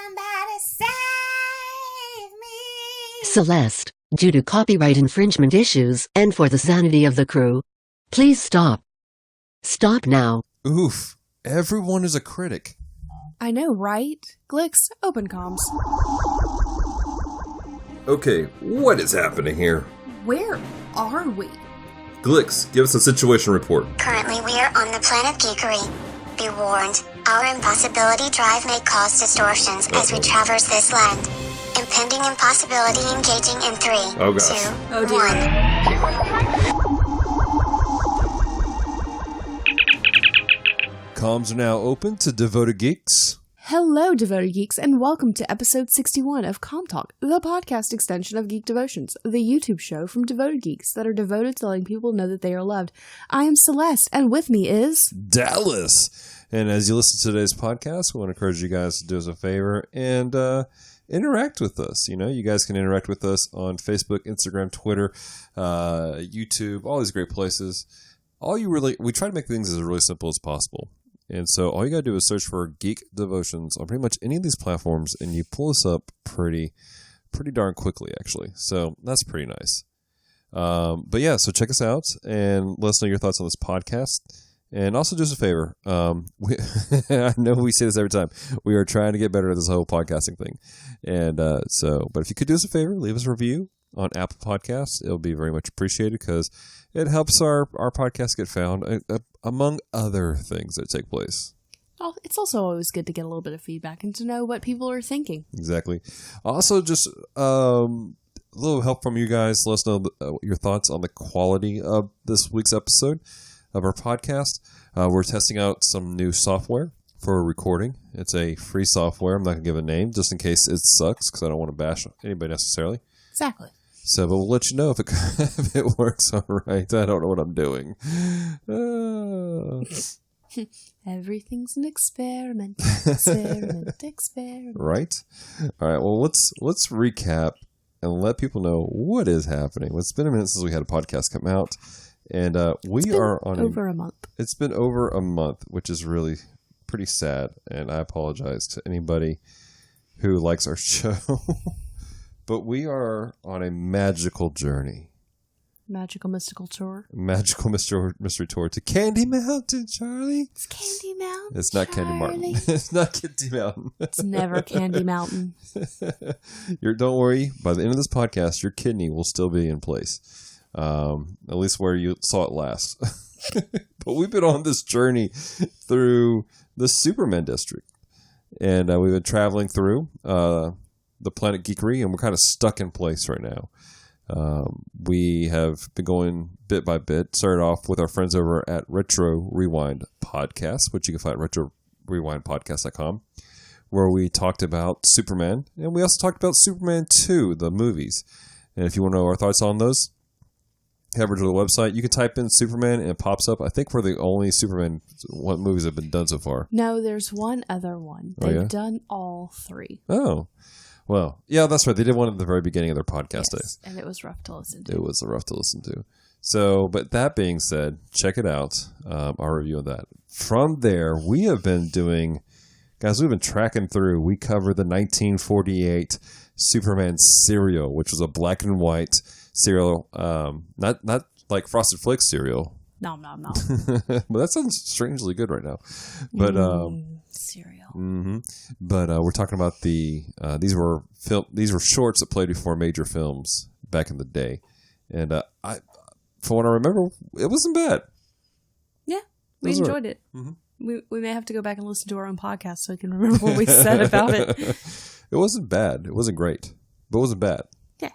Somebody save me. Celeste, due to copyright infringement issues and for the sanity of the crew, please stop. Stop now. Oof. Everyone is a critic. I know, right? Geeks, open comms. Okay, what is happening here? Where are we? Geeks, give us a situation report. Currently, we are on the planet Geekery. Be warned, our impossibility drive may cause distortions as we traverse this land. Impending impossibility engaging in 3, Oh, gosh. 2, Oh, dear. 1. Comms are now open to devoted geeks. Hello, devoted geeks, and welcome to episode 61 of CommTalk, the podcast extension of Geek Devotions, the YouTube show from devoted geeks that are devoted to letting people know that they are loved. I am Celeste, and with me is... Dallas. And as you listen to today's podcast, we want to encourage you guys to do us a favor and interact with us. You know, you guys can interact with us on Facebook, Instagram, Twitter, YouTube, all these great places. We try to make things as really simple as possible. And so all you got to do is search for Geek Devotions on pretty much any of these platforms, and you pull us up pretty darn quickly, actually. So that's pretty nice. But yeah, so check us out and let us know your thoughts on this podcast. And also do us a favor. I know we say this every time. We are trying to get better at this whole podcasting thing. And but if you could do us a favor, leave us a review on Apple Podcasts. It'll be very much appreciated because it helps our podcast get found, among other things that take place. Oh, it's also always good to get a little bit of feedback and to know what people are thinking. Exactly. Also, just a little help from you guys. Let us know your thoughts on the quality of this week's episode of our podcast. We're testing out some new software for recording. It's a free software. I'm not going to give a name just in case it sucks because I don't want to bash anybody necessarily. Exactly. So, but we'll let you know if it works all right. I don't know what I'm doing. Everything's an experiment. Experiment. Right? All right. Well, let's recap and let people know what is happening. It's been a minute since we had a podcast come out, and we are on over a month. It's been over a month, which is really pretty sad, and I apologize to anybody who likes our show. But we are on a magical journey. Magical mystical tour. Magical mystery tour to Candy Mountain, Charlie. It's Candy Mountain. It's not Candy Mountain. It's not Candy Mountain. It's never Candy Mountain. Don't worry. By the end of this podcast, your kidney will still be in place. At least where you saw it last. But we've been on this journey through the Superman district. And we've been traveling through the planet Geekery, and we're kind of stuck in place right now. We have been going bit by bit. Started off with our friends over at Retro Rewind Podcast, which you can find at retrorewindpodcast.com, where we talked about Superman, and we also talked about Superman 2, the movies. And if you want to know our thoughts on those, head over to the website. You can type in Superman, and it pops up. I think we're the only Superman movies that have been done so far. No, there's one other one. They've done all 3. Oh. Well, yeah, that's right. They did one at the very beginning of their podcast days. And it was rough to listen to. It was rough to listen to. So, but that being said, check it out, our review of that. From there, we have been doing, guys, we've been tracking through. We covered the 1948 Superman cereal, which was a black and white cereal, not like Frosted Flakes cereal. No. But that sounds strangely good right now. But cereal. Mm-hmm. But we're talking about these were shorts that played before major films back in the day, and from what I remember, it wasn't bad. Yeah, we enjoyed it. Mm-hmm. We may have to go back and listen to our own podcast so we can remember what we said about it. It wasn't bad. It wasn't great, but it wasn't bad. Yeah.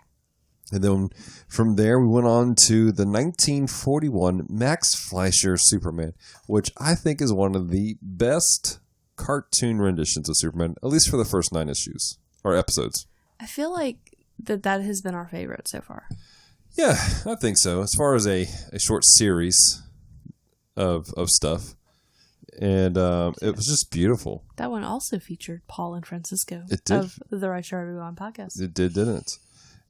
And then from there, we went on to the 1941 Max Fleischer Superman, which I think is one of the best cartoon renditions of Superman, at least for the first 9 issues or episodes. I feel like that has been our favorite so far. Yeah, I think so. As far as a short series of stuff. And it was just beautiful. That one also featured Paul and Francisco it did. Of the Retro Rewind podcast. It did, didn't it?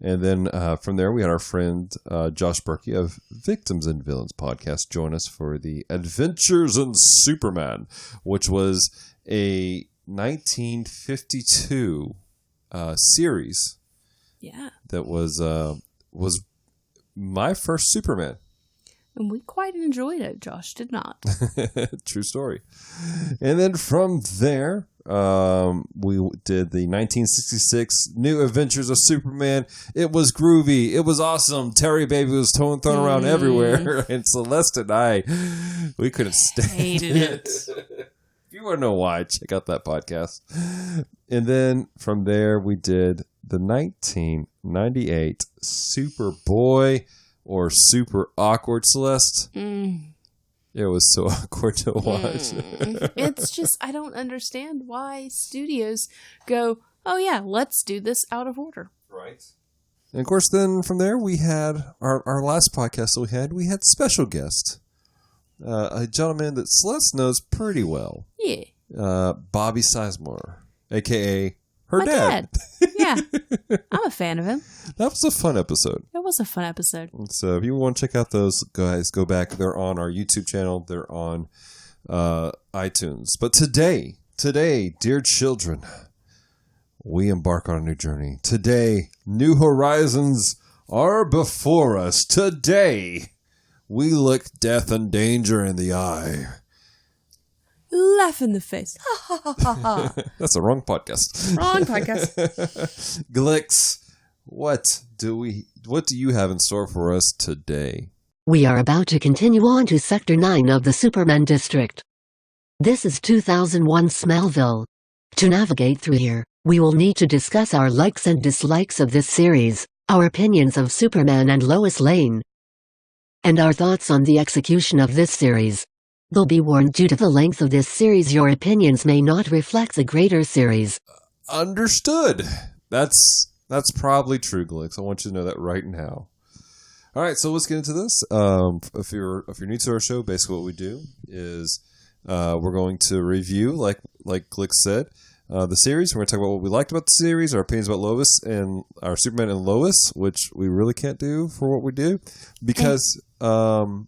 And then from there, we had our friend Josh Berkey of Victims and Villains podcast join us for the Adventures in Superman, which was a 1952 series. Yeah. That was my first Superman. And we quite enjoyed it. Josh did not. True story. And then from there, we did the 1966 New Adventures of Superman. It was groovy. It was awesome. Terry Baby was thrown around everywhere. And Celeste and I, we couldn't stand Hated it. If you want to know why, check out that podcast. And then from there, we did the 1998 Superboy. Or super awkward, Celeste. It was so awkward to watch. It's just, I don't understand why studios go, oh yeah, let's do this out of order. Right. And of course, then from there, we had our last podcast that we had special guest. A gentleman that Celeste knows pretty well. Yeah. Bobby Sizemore, a.k.a. her My dad. Yeah. I'm a fan of him. That was a fun episode. It was a fun episode. And so if you want to check out those, guys, go back. They're on our YouTube channel. They're on iTunes. But today, dear children, we embark on a new journey. Today, new horizons are before us. Today, we look death and danger in the eye. Laugh in the face. Ha ha ha ha ha. That's the wrong podcast. Wrong podcast. Glix, what do you have in store for us today? We are about to continue on to Sector 9 of the Superman District. This is 2001 Smallville. To navigate through here, we will need to discuss our likes and dislikes of this series, our opinions of Superman and Lois Lane, and our thoughts on the execution of this series. Though be warned, due to the length of this series, your opinions may not reflect the greater series. Understood. That's probably true, Glix. I want you to know that right now. All right, so let's get into this. If you're new to our show, basically what we do is we're going to review, like Glix said, the series. We're going to talk about what we liked about the series, our opinions about Lois and our Superman and Lois, which we really can't do for what we do because of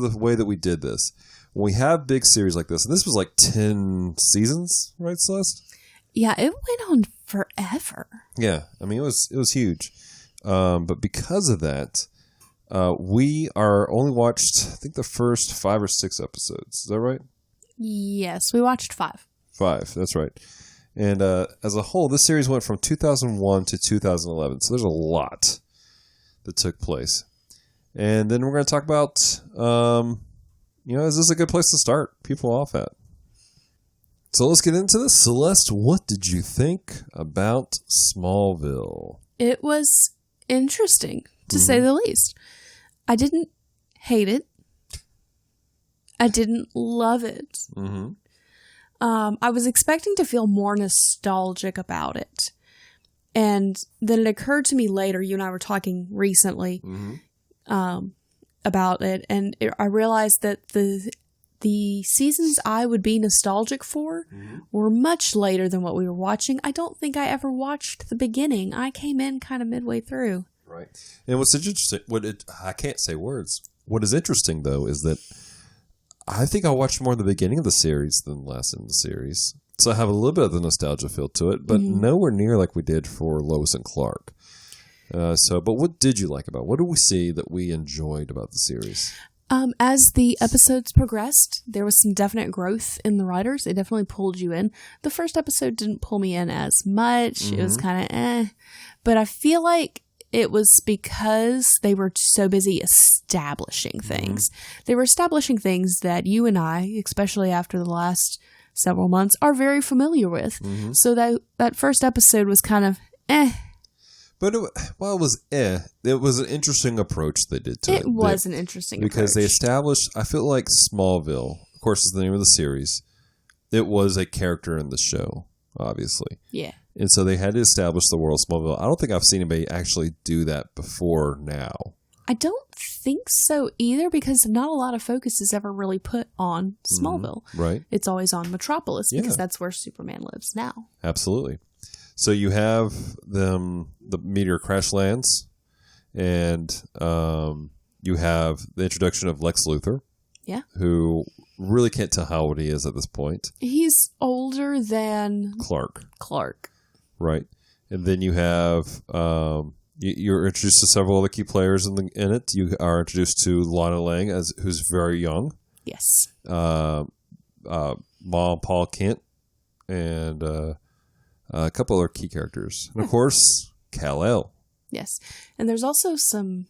the way that we did this. When we have big series like this, and this was like 10 seasons, right, Celeste? Yeah, it went on forever. Yeah, I mean, it was huge. But because of that, we are only watched, I think, the first 5 or 6 episodes. Is that right? Yes, we watched 5. 5, that's right. And as a whole, this series went from 2001 to 2011. So there's a lot that took place. And then we're going to talk about, is this a good place to start people off at? So let's get into this. Celeste, what did you think about Smallville? It was interesting, to say the least. I didn't hate it. I didn't love it. Mm-hmm. I was expecting to feel more nostalgic about it. And then it occurred to me later, you and I were talking recently, about it, and I realized that the seasons I would be nostalgic for were much later than what we were watching. I don't think I ever watched the beginning. I came in kind of midway through. Right. And what's interesting, I can't say words. What is interesting, though, is that I think I watched more in the beginning of the series than less in the series. So I have a little bit of the nostalgia feel to it, but nowhere near like we did for Lois and Clark. But what did you like about it? What did we see that we enjoyed about the series? As the episodes progressed, there was some definite growth in the writers. It definitely pulled you in. The first episode didn't pull me in as much. It was kind of But I feel like it was because they were so busy establishing things. They were establishing things that you and I, especially after the last several months, are very familiar with. So that first episode was kind of But while it was it was an interesting approach they did to it. It was an interesting approach. Because they established, I feel like Smallville, of course is the name of the series, it was a character in the show, obviously. Yeah. And so they had to establish the world of Smallville. I don't think I've seen anybody actually do that before now. I don't think so either, because not a lot of focus is ever really put on Smallville. Right. It's always on Metropolis, because that's where Superman lives now. Absolutely. So you have the meteor crash lands, and you have the introduction of Lex Luthor, Yeah. Who really can't tell how old he is at this point. He's older than Clark. Right. And then you have you're introduced to several other key players in it. You are introduced to Lana Lang who's very young. Yes. Mom Paul Kent and a couple other key characters. And of course, Kal-El. Yes. And there's also some,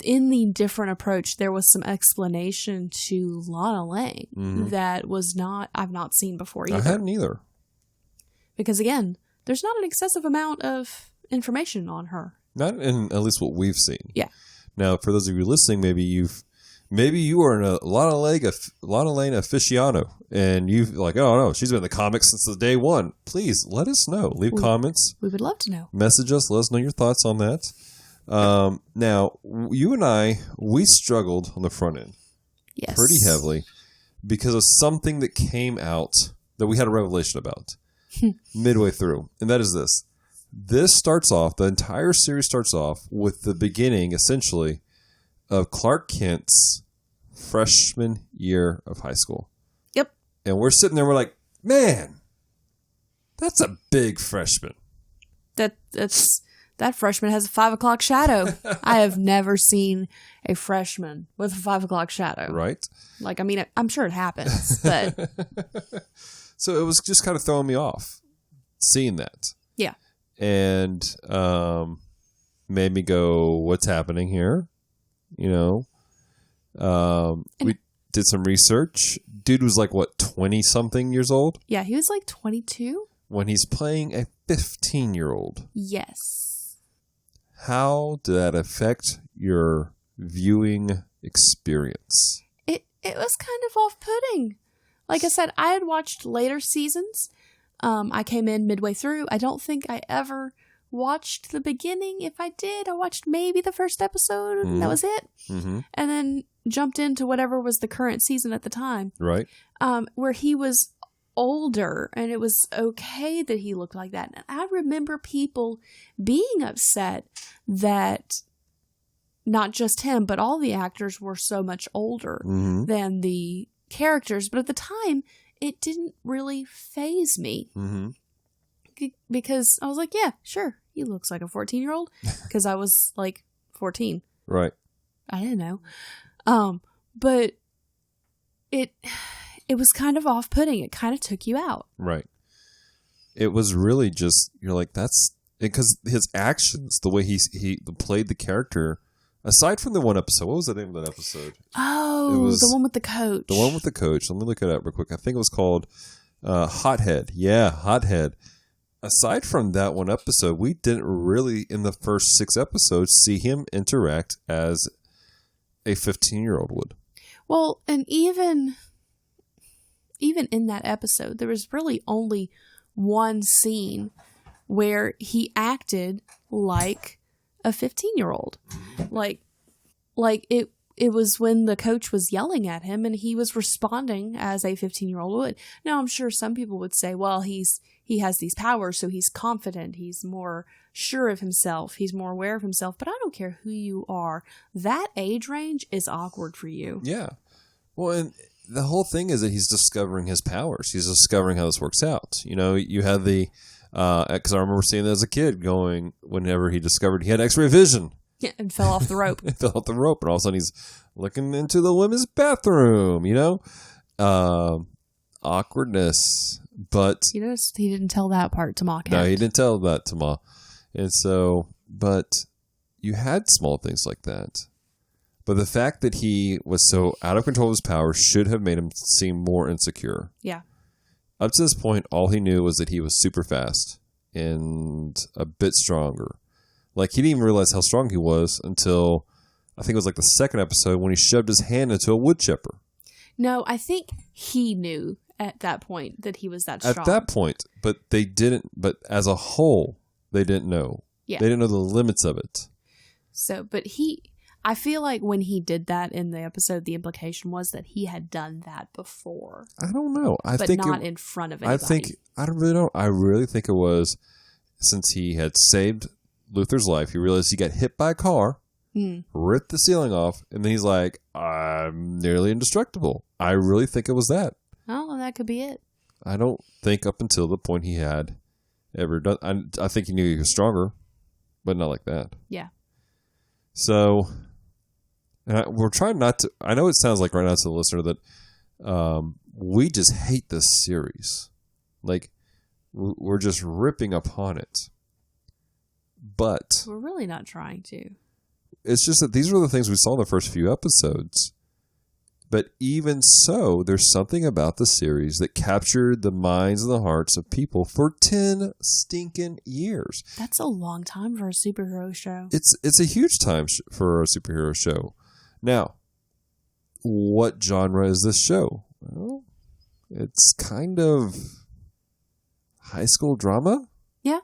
in the different approach, there was some explanation to Lana Lang that I've not seen before either. I hadn't either. Because again, there's not an excessive amount of information on her. Not in at least what we've seen. Yeah. Now, for those of you listening, maybe you are a Lana Lang aficionado, and you've like, oh no, she's been in the comics since the day one. Please let us know. Leave comments. We would love to know. Message us. Let us know your thoughts on that. Now, you and I, we struggled on the front end. Yes. Pretty heavily because of something that came out that we had a revelation about midway through, and that is this. This starts off, the entire series starts off with the beginning, essentially, of Clark Kent's freshman year of high school. Yep. And we're sitting there, we're like, man, that's a big freshman. That freshman has a 5 o'clock shadow. I have never seen a freshman with a 5 o'clock shadow. Right. Like, I mean, I'm sure it happens, but. So it was just kind of throwing me off seeing that. Yeah. And made me go, what's happening here? You know, we did some research. Dude was like, 20-something years old? Yeah, he was like 22. When he's playing a 15-year-old. Yes. How did that affect your viewing experience? It was kind of off-putting. Like I said, I had watched later seasons. I came in midway through. I don't think I ever watched the beginning. If I did, I watched maybe the first episode, and that was it. Mm-hmm. And then jumped into whatever was the current season at the time. Right. Where he was older, and it was okay that he looked like that. And I remember people being upset that not just him, but all the actors were so much older than the characters. But at the time, it didn't really faze me. Because I was like, yeah, sure, he looks like a 14-year-old. Because I was like 14. Right. I didn't know. But it was kind of off-putting. It kind of took you out. Right. It was really just, you're like, that's because his actions, the way he played the character, aside from the one episode, what was the name of that episode? Oh, it was the one with the coach. The one with the coach. Let me look it up real quick. I think it was called Hothead. Yeah, Hothead. Aside from that one episode, we didn't really, in the first 6 episodes, see him interact as a 15-year-old would. Well, and even in that episode, there was really only one scene where he acted like a 15-year-old. Like it was when the coach was yelling at him and he was responding as a 15-year-old would. Now, I'm sure some people would say, well, he has these powers, so he's confident, he's more sure of himself, he's more aware of himself. But I don't care who you are. That age range is awkward for you. Yeah. Well, and the whole thing is that he's discovering his powers. He's discovering how this works out. You know, you had the, because I remember seeing that as a kid going, whenever he discovered he had x-ray vision. Yeah, and fell off the rope. And all of a sudden he's looking into the women's bathroom, you know? Awkwardness. But you notice he didn't tell that part to Ma. No, he didn't tell that to Ma. And so, but you had small things like that. But the fact that he was so out of control of his powers should have made him seem more insecure. Yeah. Up to this point, all he knew was that he was super fast and a bit stronger. Like, he didn't even realize how strong he was until, I think it was like the second episode when he shoved his hand into a wood chipper. No, I think he knew at that point that he was that strong. At that point, but they didn't, but as a whole, they didn't know. Yeah. They didn't know the limits of it. So, but I feel like when he did that in the episode, the implication was that he had done that before. I don't know. But not in front of anybody. I don't really know. I really think it was since he had saved Luther's life, he realized he got hit by a car ripped the ceiling off, and then he's like, I'm nearly indestructible. I really think it was that. Oh, that could be it. I don't think up until the point he had ever done. I think he knew he was stronger, but not like that. Yeah. So we're trying not to. I know it sounds like right now to the listener that we just hate this series. Like, we're just ripping upon it. But we're really not trying to. It's just that these were the things we saw in the first few episodes. But even so, there's something about the series that captured the minds and the hearts of people for 10 stinking years. That's a long time for a superhero show. It's a huge time for a superhero show. Now, what genre is this show? Well, it's kind of high school drama. Yeah.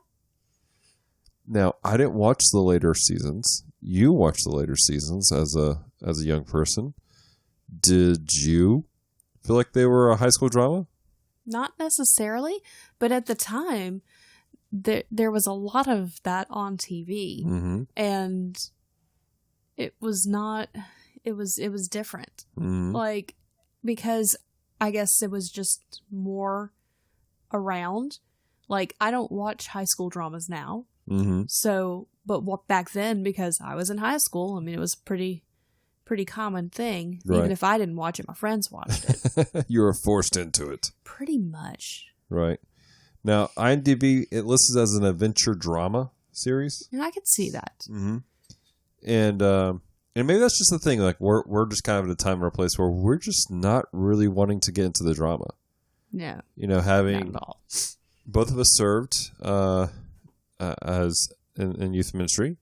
Now, I didn't watch the later seasons. You watched the later seasons as a young person. Did you feel like they were a high school drama? Not necessarily, but at the time, there was a lot of that on TV, and it was not. It was different, like, because I guess it was just more around. Like, I don't watch high school dramas now, so but back then, because I was in high school, I mean, it was pretty common thing. Right. Even if I didn't watch it, my friends watched it. You were forced into it. Pretty much. Right. Now, IMDb, it lists as an adventure drama series. And I could see that. And maybe that's just the thing. Like, we're just kind of at a time or a place where we're just not really wanting to get into the drama. No. You know, having not at all. Both of us served as in youth ministry.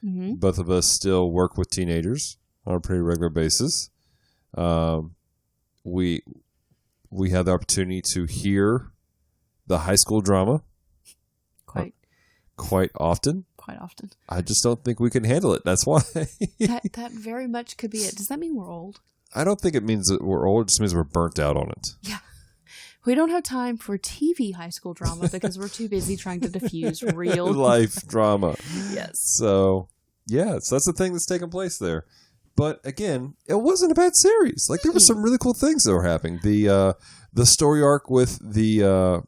Both of us still work with teenagers on a pretty regular basis. We have the opportunity to hear the high school drama quite often. Quite often. I just don't think we can handle it. That's why. that very much could be it. Does that mean we're old? I don't think it means that we're old. It just means we're burnt out on it. Yeah. We don't have time for TV high school drama because we're too busy trying to diffuse real life drama. Yes. So, yeah, so that's the thing that's taking place there. But again, it wasn't a bad series. Like, there were some really cool things that were happening. The story arc with the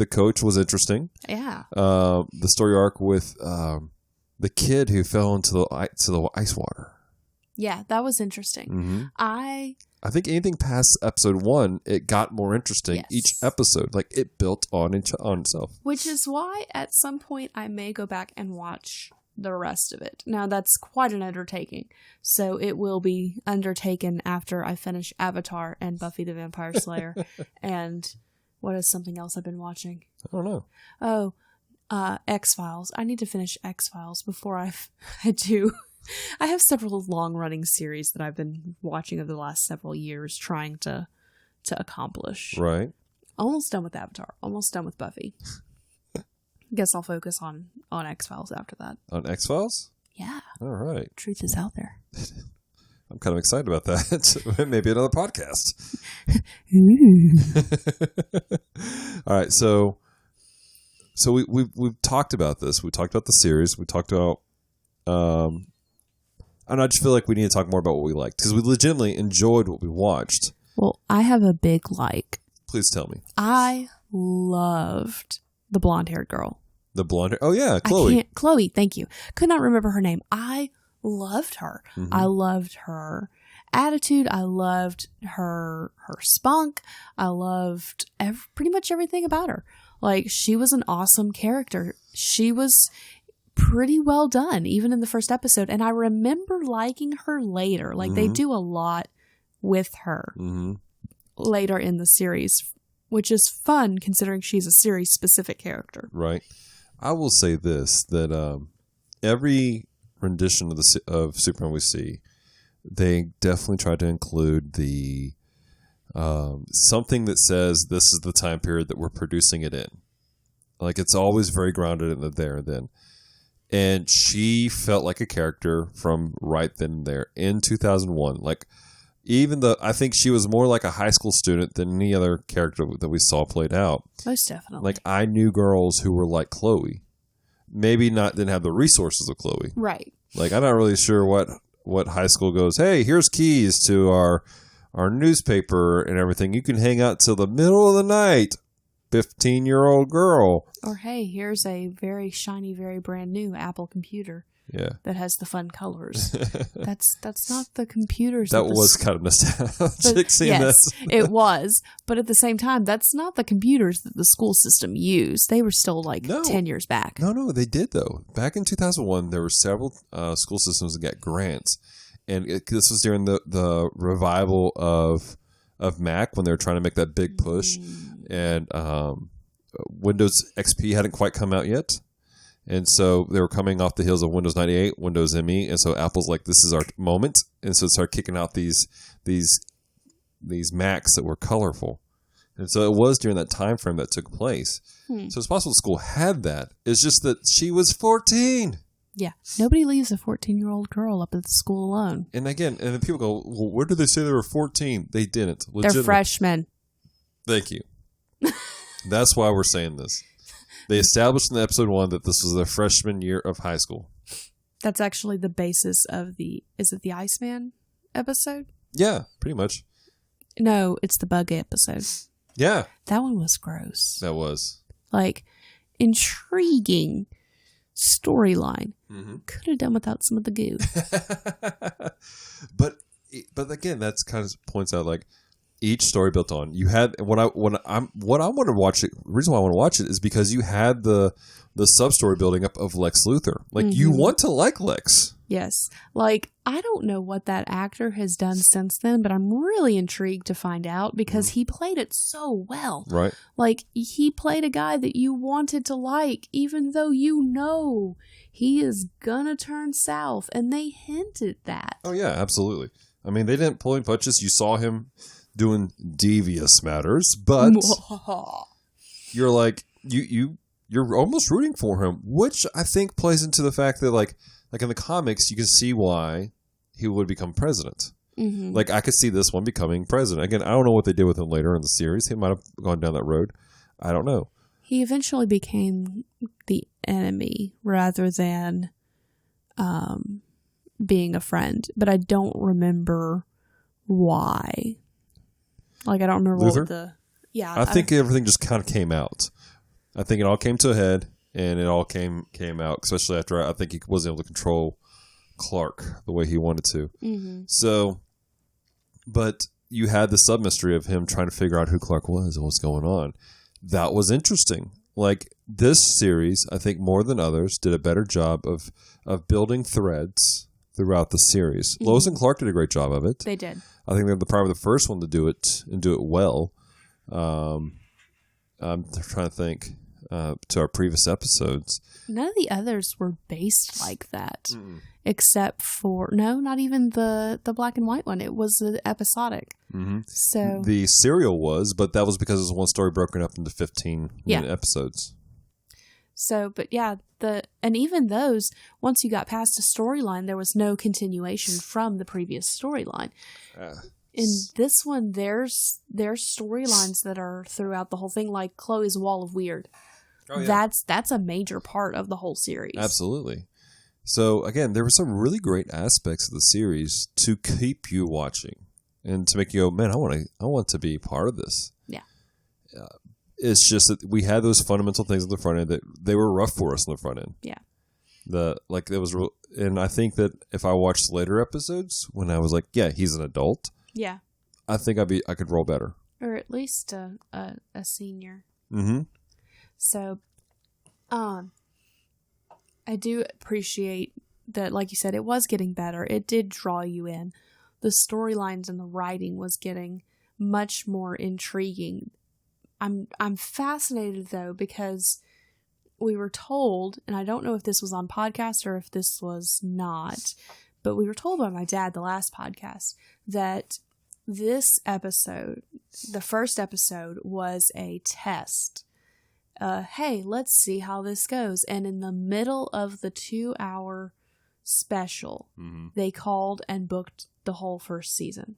coach was interesting. Yeah. The story arc with the kid who fell into the ice water. Yeah, that was interesting. I think anything past episode 1, it got more interesting each episode. Like, it built on itself. Which is why at some point I may go back and watch the rest of it. Now, that's quite an undertaking. So it will be undertaken after I finish Avatar and Buffy the Vampire Slayer. And what is something else I've been watching? I don't know. Oh, X-Files. I need to finish X-Files before I do. I have several long-running series that I've been watching over the last several years trying to accomplish. Right. Almost done with Avatar. Almost done with Buffy. Guess I'll focus on X-Files after that. On X-Files? Yeah. All right. Truth is out there. I'm kind of excited about that. Maybe another podcast. All right. So we've talked about this. We talked about the series. We talked about and I just feel like we need to talk more about what we liked because we legitimately enjoyed what we watched. Well, I have a big like. Please tell me. I loved the blonde-haired girl. The blonde hair? Oh, yeah, Chloe. Chloe, thank you. Could not remember her name. I loved her. I loved her attitude. I loved her spunk. I loved pretty much everything about her. Like, she was an awesome character. She was pretty well done, even in the first episode. And I remember liking her later. Like, they do a lot with her later in the series, which is fun considering she's a series-specific character. Right. I will say this, that every rendition of Superman we see, they definitely try to include the something that says this is the time period that we're producing it in. Like, it's always very grounded in the there and then. And she felt like a character from right then and there in 2001. Like, I think she was more like a high school student than any other character that we saw played out. Most definitely. Like, I knew girls who were like Chloe. Maybe didn't have the resources of Chloe. Right. Like, I'm not really sure what high school goes, hey, here's keys to our newspaper and everything. You can hang out till the middle of the night, 15-year-old girl. Or, hey, here's a very shiny, very brand new Apple computer. Yeah. That has the fun colors. That's not the computers. That was kind of nostalgic seeing yes, this. It was. But at the same time, that's not the computers that the school system used. They were still 10 years back. No, they did though. Back in 2001, there were several school systems that got grants. And this was during the revival of Mac when they were trying to make that big push. And Windows XP hadn't quite come out yet. And so they were coming off the heels of Windows 98, Windows ME, and so Apple's like, this is our moment, and so it started kicking out these Macs that were colorful, and so it was during that time frame that took place. So it's possible the school had that. It's just that she was 14. Yeah, nobody leaves a 14-year-old girl up at the school alone. And again, and then people go, well, where did they say they were 14? They didn't. They're freshmen. Thank you. That's why we're saying this. They established in episode 1 that this was their freshman year of high school. That's actually the basis of is it the Iceman episode? Yeah, pretty much. No, it's the bug episode. Yeah. That one was gross. That was. Intriguing storyline. Could have done without some of the goo. But again, that's kind of points out each story built on. You had what I want to watch it. The reason why I want to watch it is because you had the sub story building up of Lex Luthor. You want to like Lex. Yes. I don't know what that actor has done since then, but I'm really intrigued to find out because he played it so well. Right. He played a guy that you wanted to like, even though he is gonna turn south, and they hinted that. Oh yeah, absolutely. I mean, they didn't pull any punches. You saw him doing devious matters, but you're you're almost rooting for him, which I think plays into the fact that like in the comics you can see why he would become president. I could see this one becoming president. Again, I don't know what they did with him later in the series. He might have gone down that road. I don't know. He eventually became the enemy rather than being a friend, but I don't remember why. I don't remember Luthor? what the... Yeah. I think everything just kind of came out. I think it all came to a head, and it all came out, especially after I think he wasn't able to control Clark the way he wanted to. So, but you had the sub-mystery of him trying to figure out who Clark was and what's going on. That was interesting. This series, I think more than others, did a better job of building threads throughout the series. Lois and Clark did a great job of it. They did. I think they're probably the first one to do it and do it well. I'm trying to think to our previous episodes. None of the others were based like that, except for not even the black and white one. It was episodic. So the serial was, but that was because it was one story broken up into 15-minute episodes. So, but yeah, and even those, once you got past a storyline, there was no continuation from the previous storyline. In this one, there's storylines that are throughout the whole thing, like Chloe's Wall of Weird. Oh, yeah. That's a major part of the whole series. Absolutely. So again, there were some really great aspects of the series to keep you watching and to make you go, man, I want to be part of this. Yeah. It's just that we had those fundamental things on the front end that they were rough for us on the front end. Yeah. It was real, and I think that if I watched later episodes when I was like, yeah, he's an adult. Yeah. I think I could roll better. Or at least a senior. So, I do appreciate that, like you said, it was getting better. It did draw you in. The storylines and the writing was getting much more intriguing. I'm fascinated, though, because we were told, and I don't know if this was on podcast or if this was not, but we were told by my dad the last podcast that this episode, the first episode, was a test. Hey, let's see how this goes. And in the middle of the 2-hour special, they called and booked the whole first season.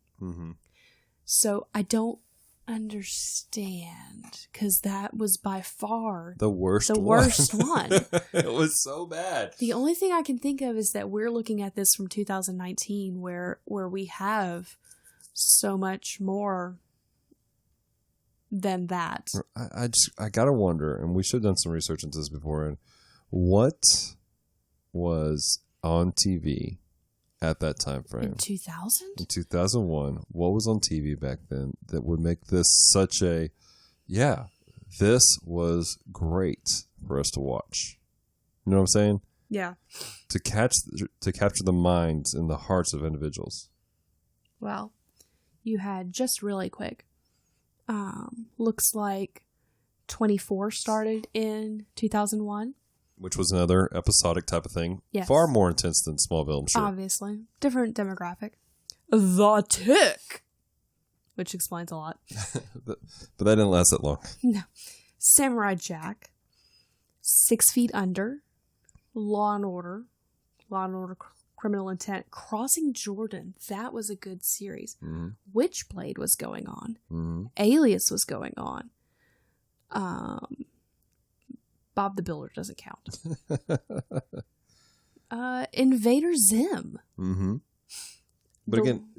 So I don't understand, because that was by far the worst one. It was so bad. The only thing I can think of is that we're looking at this from 2019 where we have so much more than that. I gotta wonder, and we should have done some research into this beforehand. What was on TV at that time frame? In 2000? In 2001, what was on TV back then that would make this such a, this was great for us to watch? You know what I'm saying? Yeah. To capture the minds and the hearts of individuals. Well, you had, just really quick, looks like 24 started in 2001. Which was another episodic type of thing. Yes. Far more intense than Smallville, I'm sure. Obviously. Different demographic. The Tick! Which explains a lot. But that didn't last that long. No. Samurai Jack. 6 Feet Under. Law and Order. Criminal Intent. Crossing Jordan. That was a good series. Mm-hmm. Witchblade was going on. Mm-hmm. Alias was going on. Bob the Builder doesn't count. Invader Zim. Mm-hmm. But again,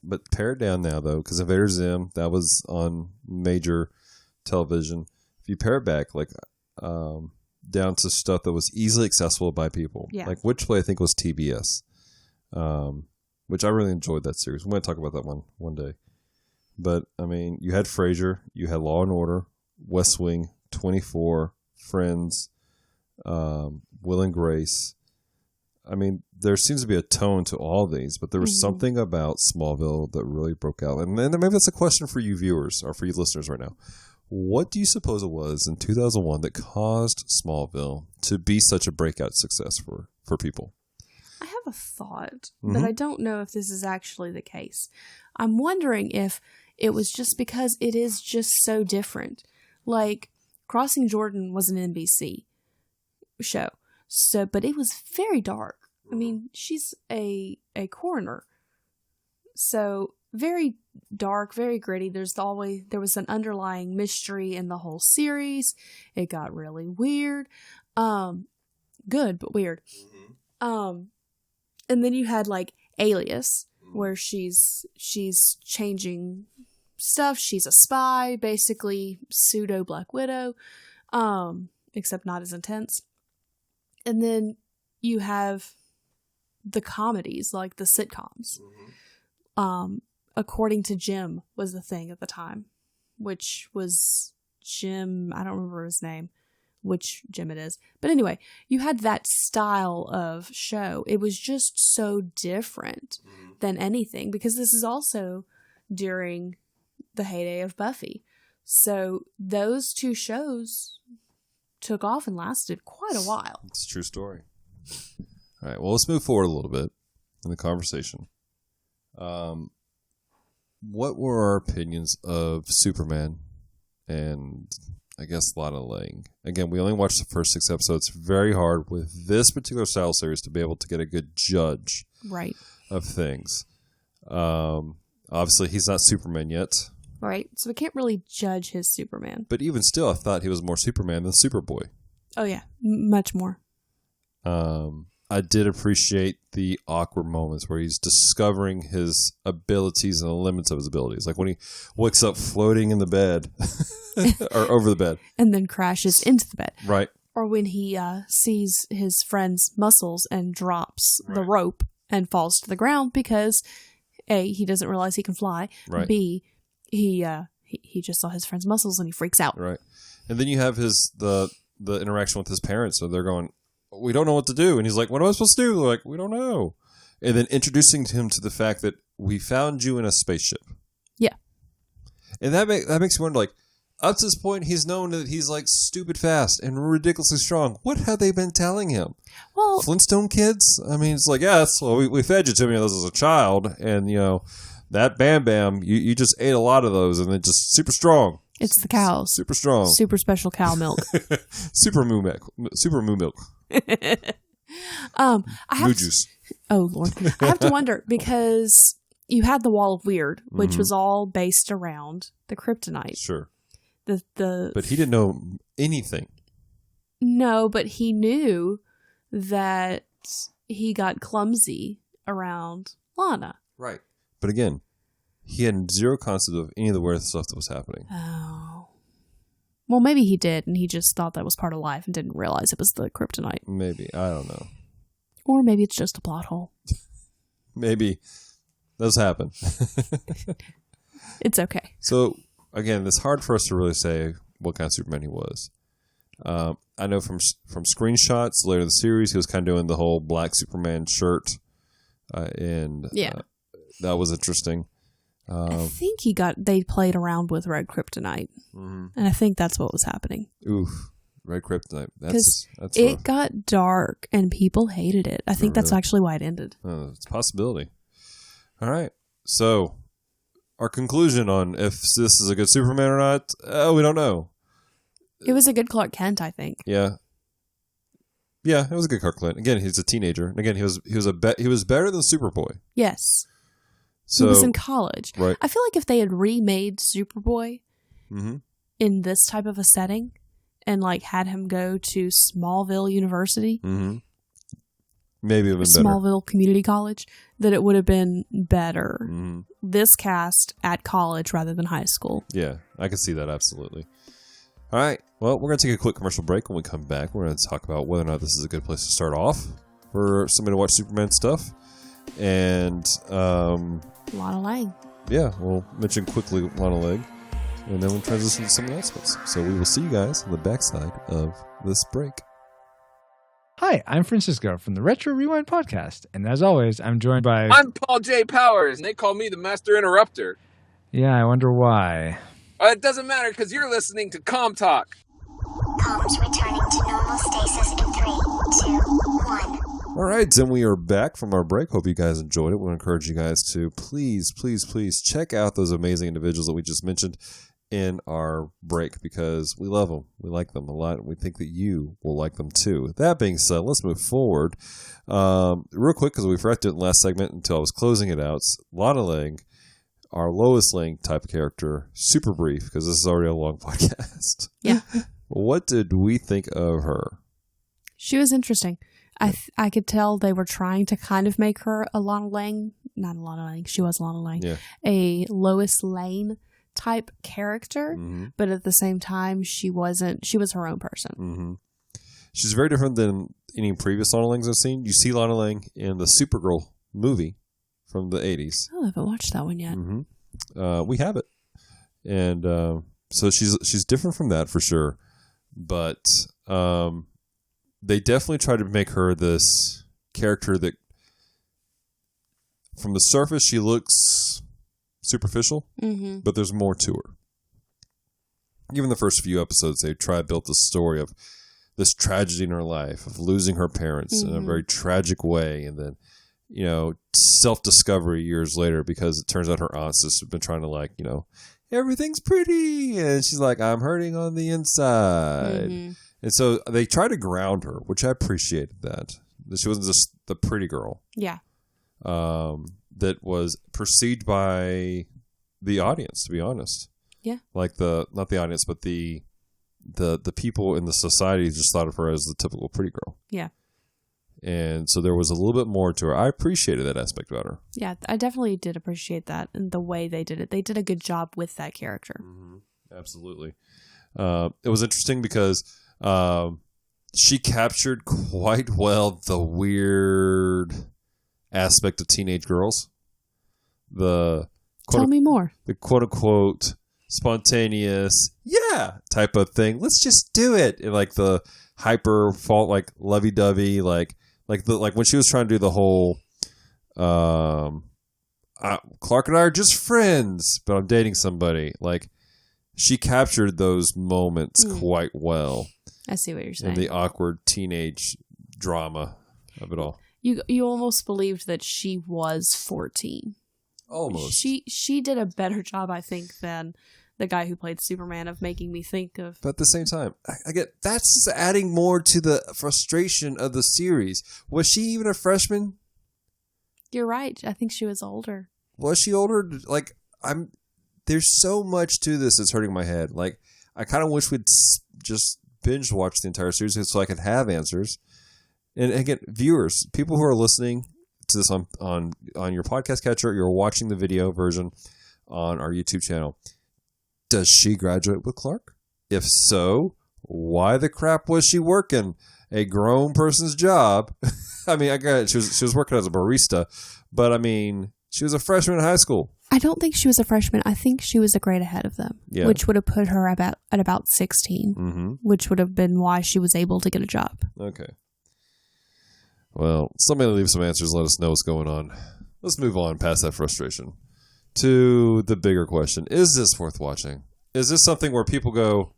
but pare it down now, though, because Invader Zim, that was on major television. If you pare it back, like, down to stuff that was easily accessible by people. Yeah. Like Witchblade, I think, was TBS. Which I really enjoyed that series. We might talk about that one day. But, I mean, you had Frasier, you had Law and Order, West Wing, 24, Friends, Will and Grace. I mean, there seems to be a tone to all these, but there was something about Smallville that really broke out. And then maybe that's a question for you viewers or for you listeners right now. What do you suppose it was in 2001 that caused Smallville to be such a breakout success for people? I have a thought, but I don't know if this is actually the case. I'm wondering if it was just because it is just so different. Like, Crossing Jordan was an NBC show, but it was very dark. I mean, she's a coroner, so very dark, very gritty. There was an underlying mystery in the whole series. It got really weird, good but weird. And then you had like Alias, where she's changing stuff. She's a spy, basically pseudo Black Widow, except not as intense. And then you have the comedies, like the sitcoms. According to Jim was the thing at the time, which was Jim, I don't remember his name, which Jim it is. But anyway, you had that style of show. It was just so different than anything, because this is also during the heyday of Buffy. So those two shows took off and lasted quite a while. It's a true story. All right, well, let's move forward a little bit in the conversation. What were our opinions of Superman and, I guess, Lana Lang? Again, we only watched the first 6 episodes. Very hard with this particular style series to be able to get a good judge of things. Obviously, he's not Superman yet. Right, so we can't really judge his Superman. But even still, I thought he was more Superman than Superboy. Oh, yeah, much more. I did appreciate the awkward moments where he's discovering his abilities and the limits of his abilities. Like when he wakes up floating in the bed or over the bed. And then crashes into the bed. Right. Or when he sees his friend's muscles and drops the rope and falls to the ground because A, he doesn't realize he can fly. Right. B, he just saw his friend's muscles and he freaks out. Right. And then you have the interaction with his parents. So they're going, we don't know what to do. And he's like, what am I supposed to do? They're like, we don't know. And then introducing him to the fact that we found you in a spaceship. Yeah. And that makes me wonder, like, up to this point, he's known that he's like stupid fast and ridiculously strong. What have they been telling him? Well, Flintstone kids? I mean, it's like, yes, well, we fed you to me this as a child. And, you know, that Bam Bam, you just ate a lot of those and then just super strong. It's the cows. Super strong. Super special cow milk. Super moo milk. Super moo milk. Moo juice. Oh Lord, I have to wonder because you had the Wall of Weird, which was all based around the kryptonite. Sure. The But he didn't know anything. No, but he knew that he got clumsy around Lana. Right. But again, he had zero concept of any of the weird stuff that was happening. Oh. Well, maybe he did, and he just thought that was part of life and didn't realize it was the kryptonite. Maybe. I don't know. Or maybe it's just a plot hole. Maybe. Those happen. It's okay. So, again, it's hard for us to really say what kind of Superman he was. I know from screenshots later in the series, he was kind of doing the whole black Superman shirt. That was interesting. I think they played around with red kryptonite. And I think that's what was happening. Oof. Red kryptonite. Because that's it rough. got dark and people hated it. I think that's actually why it ended. It's a possibility. All right. So, our conclusion on if this is a good Superman or not, we don't know. It was a good Clark Kent, I think. Yeah. Yeah, it was a good Clark Kent. Again, he's a teenager. And again, he was better than Superboy. Yes. So, he was in college. Right. I feel like if they had remade Superboy in this type of a setting and like had him go to Smallville University, maybe it would have been better. Smallville Community College, that it would have been better. This cast at college rather than high school. Yeah, I can see that absolutely. All right. Well, we're going to take a quick commercial break. When we come back, we're going to talk about whether or not this is a good place to start off for somebody to watch Superman stuff. And Lana Lang. Yeah, we'll mention quickly Lana Lang, and then we'll transition to some announcements. So we will see you guys on the backside of this break. Hi, I'm Francisco from the Retro Rewind podcast, and as always, I'm joined by... I'm Paul J. Powers, and they call me the Master Interrupter. Yeah, I wonder why. It doesn't matter, because you're listening to CommTalk. Comms returning to normal stasis in 3, 2, 1. All right, and we are back from our break. Hope you guys enjoyed it. We encourage you guys to please check out those amazing individuals that we just mentioned in our break, because we love them. We like them a lot, and we think that you will like them too. That being said, let's move forward. Real quick, because we forgot to do it in the last segment until I was closing it out. Lana Lang, our Lois Lane type of character, super brief, because this is already a long podcast. Yeah. What did we think of her? She was interesting. I could tell they were trying to kind of make her a Lana Lang, not a Lana Lang, she was Lana Lang, a Lois Lane type character, but at the same time, she was her own person. She's very different than any previous Lana Langs I've seen. You see Lana Lang in the Supergirl movie from the 80s. Oh, I haven't watched that one yet. We have it. And so she's different from that for sure. But they definitely tried to make her this character that from the surface she looks superficial, but there's more to her. Even the first few episodes, they built the story of this tragedy in her life, of losing her parents in a very tragic way, and then, self-discovery years later, because it turns out her aunt's just been trying to everything's pretty, and she's like, I'm hurting on the inside. And so they try to ground her, which I appreciated that she wasn't just the pretty girl. Yeah. That was perceived by the audience, to be honest. Yeah. Like not the audience, but the people in the society just thought of her as the typical pretty girl. Yeah. And so there was a little bit more to her. I appreciated that aspect about her. Yeah, I definitely did appreciate that and the way they did it. They did a good job with that character. Absolutely. It was interesting because she captured quite well the weird aspect of teenage girls. Tell me more. The quote-unquote spontaneous, type of thing. Let's just do it. And like the hyper fault, like lovey-dovey, like when she was trying to do the whole Clark and I are just friends, but I'm dating somebody. Like, she captured those moments quite well. I see what you're saying. And the awkward teenage drama of it all. You almost believed that she was 14. Almost. She did a better job, I think, than the guy who played Superman of making me think of. But at the same time, I get that's adding more to the frustration of the series. Was she even a freshman? You're right. I think she was older. Was she older? Like, there's so much to this that's hurting my head. Like, I kind of wish we'd just binge watch the entire series so I could have answers. And again, viewers, people who are listening to this on your podcast catcher, you're watching the video version on our YouTube channel. Does she graduate with Clark? If so, why the crap was she working a grown person's job? I mean, I got it. She was working as a barista, but I mean, she was a freshman in high school. I don't think she was a freshman. I think she was a grade ahead of them, which would have put her at about 16, which would have been why she was able to get a job. Okay. Well, somebody leave some answers. Let us know what's going on. Let's move on past that frustration to the bigger question. Is this worth watching? Is this something where people go,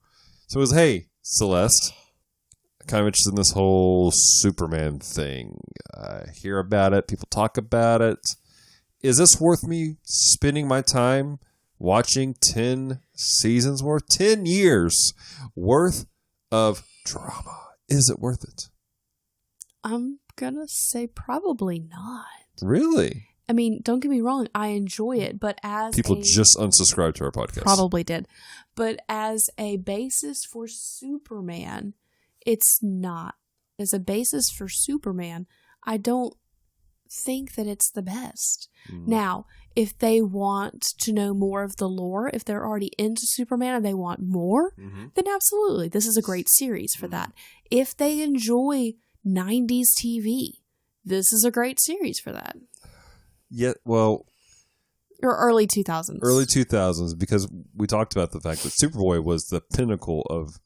so it was, hey, Celeste, kind of interested in this whole Superman thing. I hear about it. People talk about it. Is this worth me spending my time watching 10 seasons worth, 10 years worth of drama? Is it worth it? I'm going to say probably not. Really? I mean, don't get me wrong. I enjoy it, but as people just unsubscribed to our podcast. Probably did. But as a basis for Superman, it's not. As a basis for Superman, I don't think that it's the best. Now, if they want to know more of the lore, if they're already into Superman and they want more, then absolutely, this is a great series for that. If they enjoy 90s TV, this is a great series for that. Yeah, well... Or early 2000s. Early 2000s, because we talked about the fact that Superboy was the pinnacle of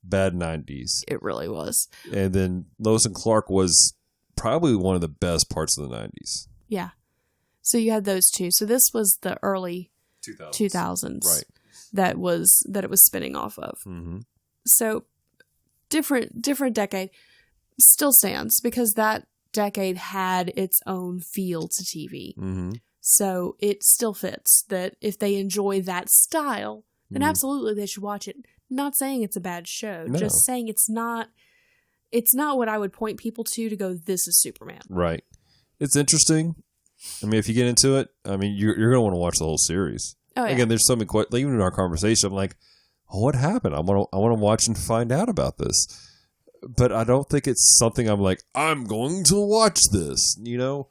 bad 90s. It really was. And then Lois and Clark was probably one of the best parts of the 90s. Yeah. So you had those two. So this was the early 2000s. Right. That it was spinning off of. So different decade still stands because that decade had its own feel to TV. So it still fits that if they enjoy that style, then absolutely they should watch it. Not saying it's a bad show, just saying it's not what I would point people to go, this is Superman. Right. It's interesting. I mean, if you get into it, I mean, you're going to want to watch the whole series. Oh, yeah. Again, there's something quite, even in our conversation, I'm like, oh, what happened? I want to watch and find out about this. But I don't think it's something I'm like, I'm going to watch this, you know?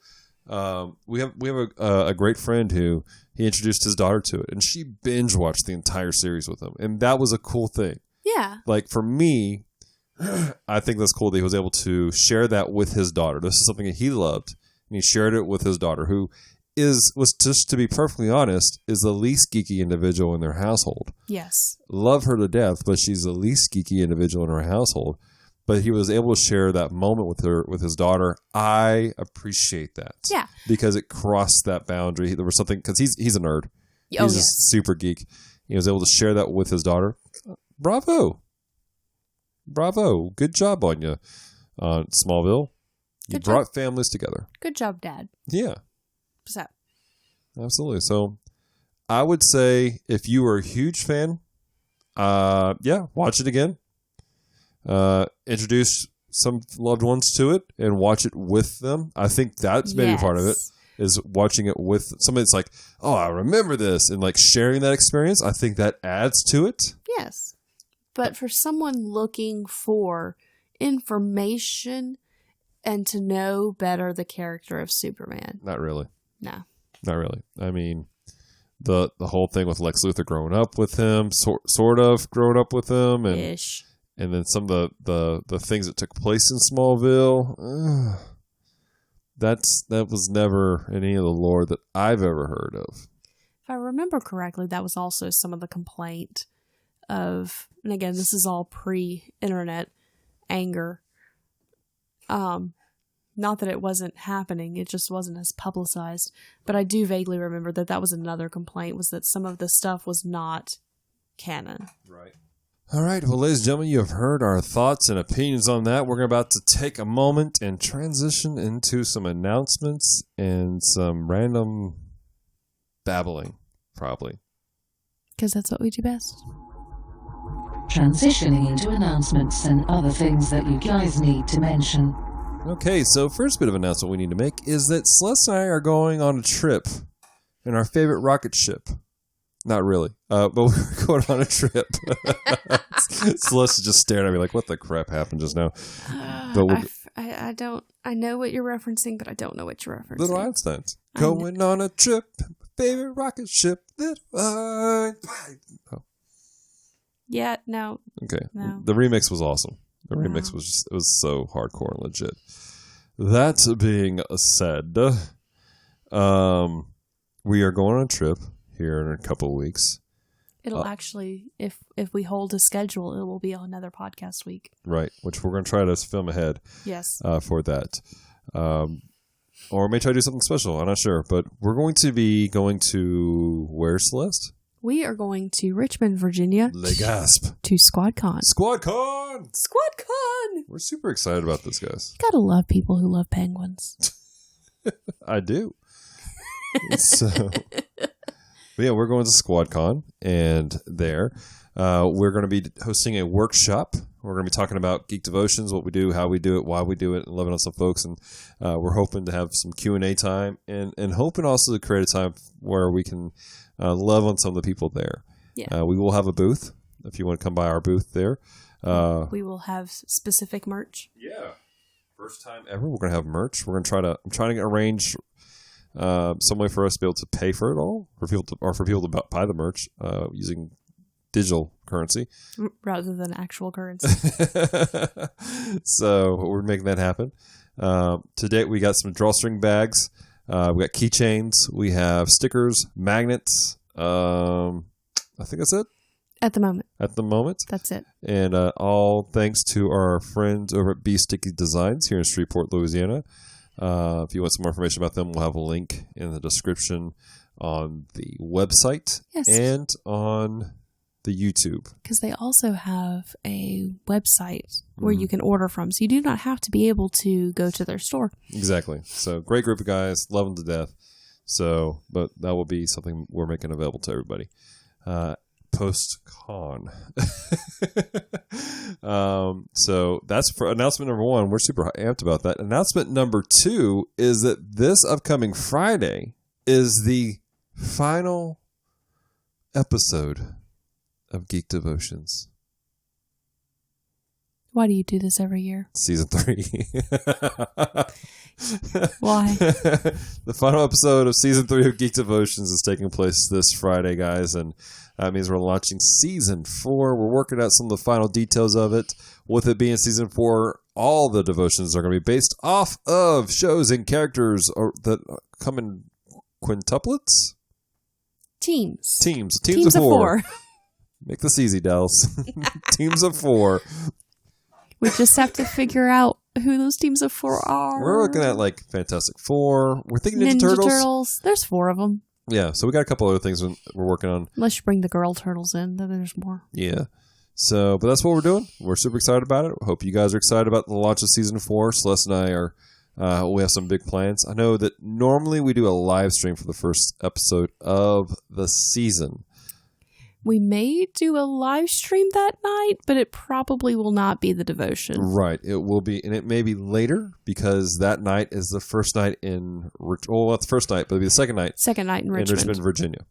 We have a great friend who he introduced his daughter to it, and she binge watched the entire series with him, and that was a cool thing. Yeah. Like for me, I think that's cool that he was able to share that with his daughter. This is something that he loved, and he shared it with his daughter, who was just to be perfectly honest, is the least geeky individual in their household. Yes. Love her to death, but she's the least geeky individual in her household. But he was able to share that moment with his daughter. I appreciate that. Yeah. Because it crossed that boundary. There was something, because he's a nerd. He's a super geek. He was able to share that with his daughter. Bravo. Good job on you, Smallville. You brought families together. Good job, Dad. Yeah. What's that? Absolutely. So I would say if you were a huge fan, watch it again. Introduce some loved ones to it and watch it with them. I think that's maybe part of it, is watching it with somebody that's like, oh, I remember this, and like sharing that experience. I think that adds to it. Yes. But for someone looking for information and to know better the character of Superman. Not really. No. Not really. I mean, the whole thing with Lex Luthor growing up with him, sort of growing up with him, and Ish. And then some of the things that took place in Smallville, that was never any of the lore that I've ever heard of. If I remember correctly, that was also some of the complaint of, and again, this is all pre-internet anger. Not that it wasn't happening, it just wasn't as publicized. But I do vaguely remember that was another complaint, was that some of the stuff was not canon. Right. All right, well, ladies and gentlemen, you have heard our thoughts and opinions on that. We're about to take a moment and transition into some announcements and some random babbling, probably. Because that's what we do best. Transitioning into announcements and other things that you guys need to mention. Okay, so first bit of announcement we need to make is that Celeste and I are going on a trip in our favorite rocket ship. Not really, but we're going on a trip. Celeste is just staring at me like, what the crap happened just now? But I know what you're referencing, but I don't know what you're referencing. Little Einsteins. Going on a trip, favorite rocket ship. Oh. Yeah, no. Okay. No. The remix was awesome. The remix was just, it was so hardcore and legit. That being said, we are going on a trip here in a couple of weeks. It'll actually, if we hold a schedule, it will be another podcast week. Right, which we're going to try to film ahead. Yes. For that. Or we may try to do something special. I'm not sure. But we're going to be going to where, Celeste? We are going to Richmond, Virginia. Le Gasp. To SquadCon. SquadCon! SquadCon! We're super excited about this, guys. Gotta love people who love penguins. I do. So, but yeah, we're going to SquadCon, and there we're going to be hosting a workshop. We're going to be talking about Geek Devotions, what we do, how we do it, why we do it, and loving on some folks. And we're hoping to have some Q&A time, and hoping also to create a time where we can love on some of the people there. Yeah. We will have a booth if you want to come by our booth there. We will have specific merch. Yeah. First time ever, we're going to have merch. I'm trying to arrange some way for us to be able to pay for it all, for people to buy the merch using digital currency rather than actual currency. So we're making that happen. To date, we got some drawstring bags. We got keychains. We have stickers, magnets. I think that's it. At the moment. That's it. And all thanks to our friends over at Be Sticky Designs here in Shreveport, Louisiana. If you want some more information about them, we'll have a link in the description on the website and on the YouTube. Because they also have a website where you can order from. So you do not have to be able to go to their store. Exactly. So great group of guys. Love them to death. So, but that will be something we're making available to everybody. Post-con. So that's for announcement number one. We're super amped about that. Announcement number two is that this upcoming Friday is the final episode of Geek Devotions. Why do you do this every year? Season 3. Why? The final episode of Season 3 of Geek Devotions is taking place this Friday, guys, and that means we're launching Season 4. We're working out some of the final details of it. With it being Season 4, all the devotions are going to be based off of shows and characters that come in quintuplets? Teams of four. Make this easy, Dallas. Teams of 4. We just have to figure out who those teams of 4 are. We're looking at like Fantastic Four. We're thinking Ninja Turtles. There's 4 of them. Yeah, so we got a couple other things we're working on. Unless you bring the girl turtles in, then there's more. Yeah. So, but that's what we're doing. We're super excited about it. Hope you guys are excited about the launch of Season 4. Celeste and I are, we have some big plans. I know that normally we do a live stream for the first episode of the season. We may do a live stream that night, but it probably will not be the devotion. Right. It will be, and it may be later because that night is the first night in, well, not the first night, but it'll be the second night. Second night in Richmond. Virginia.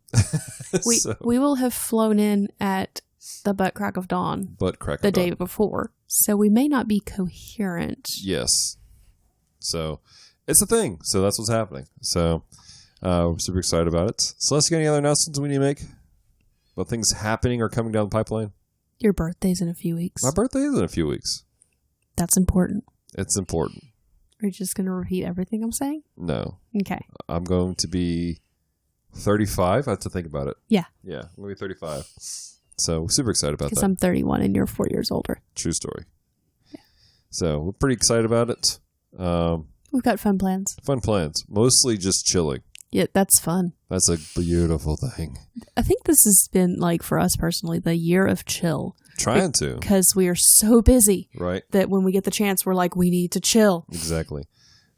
We will have flown in at the butt crack of dawn. The day before. So we may not be coherent. Yes. So it's a thing. So that's what's happening. So we're super excited about it. Celeste, you got any other announcements we need to make? About things happening or coming down the pipeline? Your birthday's in a few weeks. My birthday is in a few weeks. That's important. It's important. Are you just going to repeat everything I'm saying? No. Okay. I'm going to be 35. I have to think about it. Yeah. Yeah, I'm going to be 35. So we're super excited about that. Because I'm 31 and you're 4 years older. True story. Yeah. So we're pretty excited about it. We've got fun plans. Mostly just chilling. Yeah, that's fun. That's a beautiful thing. I think this has been, like, for us personally, the year of chill. Trying to. Because we are so busy. Right. That when we get the chance, we're like, we need to chill. Exactly.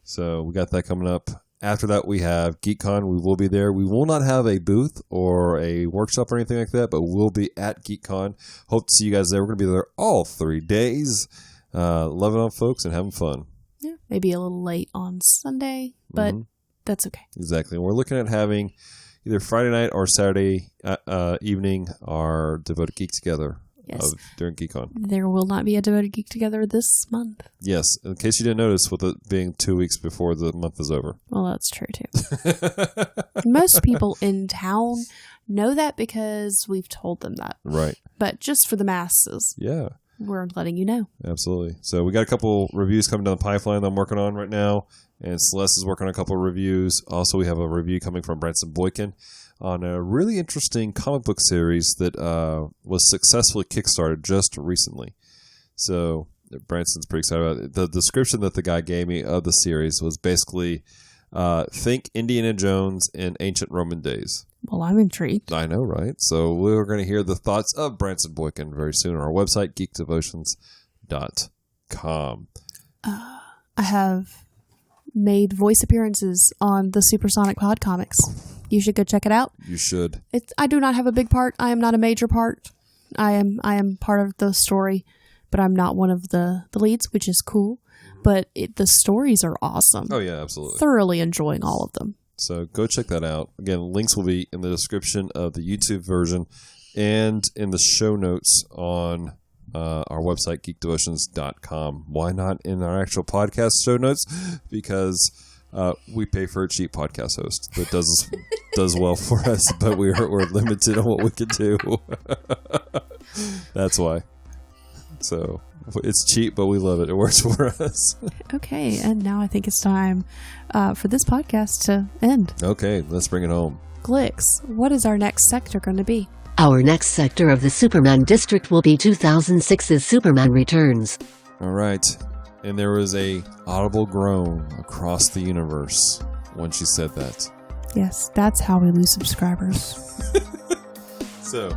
So we got that coming up. After that, we have GeekCon. We will be there. We will not have a booth or a workshop or anything like that, but we'll be at GeekCon. Hope to see you guys there. We're going to be there all 3 days. Loving on folks and having fun. Yeah. Maybe a little late on Sunday, but... Mm-hmm. That's okay. Exactly. And we're looking at having either Friday night or Saturday evening our Devoted Geek Together during GeekCon. There will not be a Devoted Geek Together this month. Yes, in case you didn't notice, with it being 2 weeks before the month is over. Well, that's true, too. Most people in town know that because we've told them that. Right. But just for the masses. Yeah. We're letting you know. Absolutely. So we got a couple reviews coming down the pipeline that I'm working on right now, and Celeste is working on a couple of reviews. Also, we have a review coming from Branson Boykin on a really interesting comic book series that was successfully kickstarted just recently. So Branson's pretty excited about it. The description that the guy gave me of the series was basically think Indiana Jones in ancient Roman days. Well, I'm intrigued. I know, right? So we're going to hear the thoughts of Branson Boykin very soon on our website, geekdevotions.com. I have made voice appearances on the Supersonic Pod comics. You should go check it out. You should. I do not have a big part. I am not a major part. I am part of the story, but I'm not one of the leads, which is cool. But the stories are awesome. Oh, yeah, absolutely. Thoroughly enjoying all of them. So go check that out. Again, links will be in the description of the YouTube version and in the show notes on our website, geekdevotions.com. Why not in our actual podcast show notes? Because we pay for a cheap podcast host that does well for us, but we're limited on what we can do. That's why. So it's cheap, but we love it. It works for us. Okay, and now I think it's time for this podcast to end. Okay, let's bring it home. Glix, what is our next sector going to be? Our next sector of the Superman District will be 2006's Superman Returns. All right. And there was a audible groan across the universe when she said that. Yes, that's how we lose subscribers. So,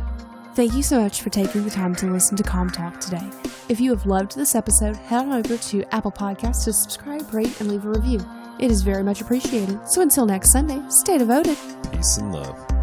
thank you so much for taking the time to listen to CommTalk today. If you have loved this episode, head on over to Apple Podcasts to subscribe, rate, and leave a review. It is very much appreciated. So until next Sunday, stay devoted. peace and love.